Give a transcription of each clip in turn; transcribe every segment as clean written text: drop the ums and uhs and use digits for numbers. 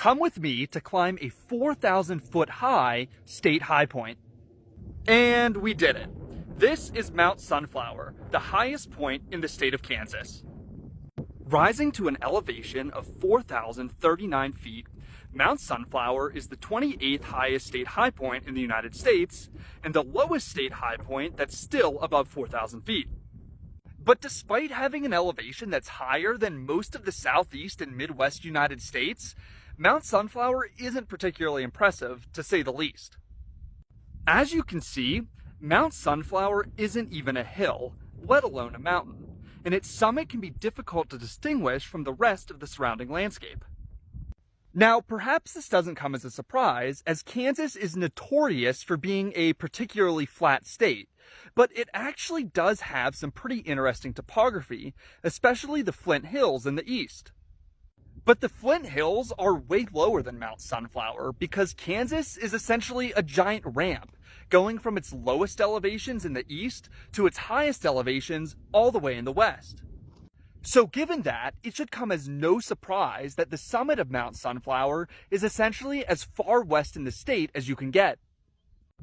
Come with me to climb a 4,000-foot high state high point. And we did it. This is Mount Sunflower, the highest point in the state of Kansas. Rising to an elevation of 4,039 feet, Mount Sunflower is the 28th highest state high point in the United States and the lowest state high point that's still above 4,000 feet. But despite having an elevation that's higher than most of the southeast and midwest United States, Mount Sunflower isn't particularly impressive, to say the least. As you can see, Mount Sunflower isn't even a hill, let alone a mountain, and its summit can be difficult to distinguish from the rest of the surrounding landscape. Now, perhaps this doesn't come as a surprise, as Kansas is notorious for being a particularly flat state, but it actually does have some pretty interesting topography, especially the Flint Hills in the east. But the Flint Hills are way lower than Mount Sunflower because Kansas is essentially a giant ramp, going from its lowest elevations in the east to its highest elevations all the way in the west. So given that, it should come as no surprise that the summit of Mount Sunflower is essentially as far west in the state as you can get.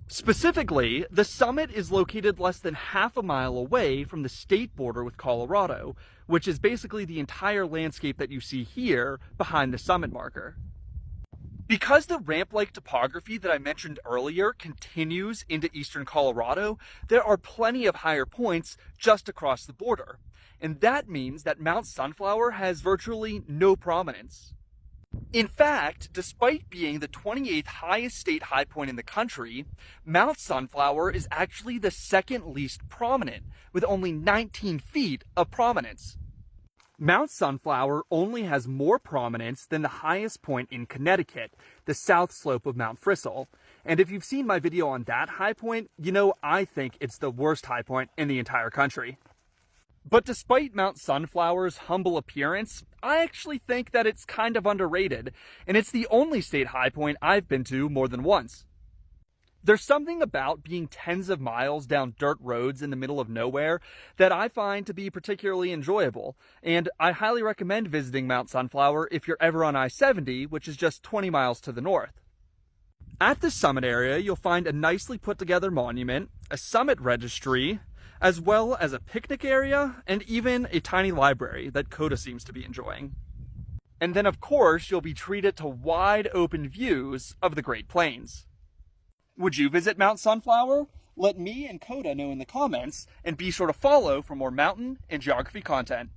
Specifically, the summit is located less than half a mile away from the state border with Colorado, which is basically the entire landscape that you see here behind the summit marker. Because the ramp-like topography that I mentioned earlier continues into eastern Colorado, there are plenty of higher points just across the border, and that means that Mount Sunflower has virtually no prominence. In fact, despite being the 28th highest state high point in the country, Mount Sunflower is actually the second least prominent, with only 19 feet of prominence. Mount Sunflower only has more prominence than the highest point in Connecticut, the south slope of Mount Frisell. And if you've seen my video on that high point, you know I think it's the worst high point in the entire country. But despite Mount Sunflower's humble appearance, I actually think that it's kind of underrated, and it's the only state high point I've been to more than once. There's something about being tens of miles down dirt roads in the middle of nowhere that I find to be particularly enjoyable, and I highly recommend visiting Mount Sunflower if you're ever on I-70, which is just 20 miles to the north. At the summit area, you'll find a nicely put together monument, a summit registry, as well as a picnic area, and even a tiny library that Coda seems to be enjoying. And then of course, you'll be treated to wide open views of the Great Plains. Would you visit Mount Sunflower? Let me and Coda know in the comments, and be sure to follow for more mountain and geography content.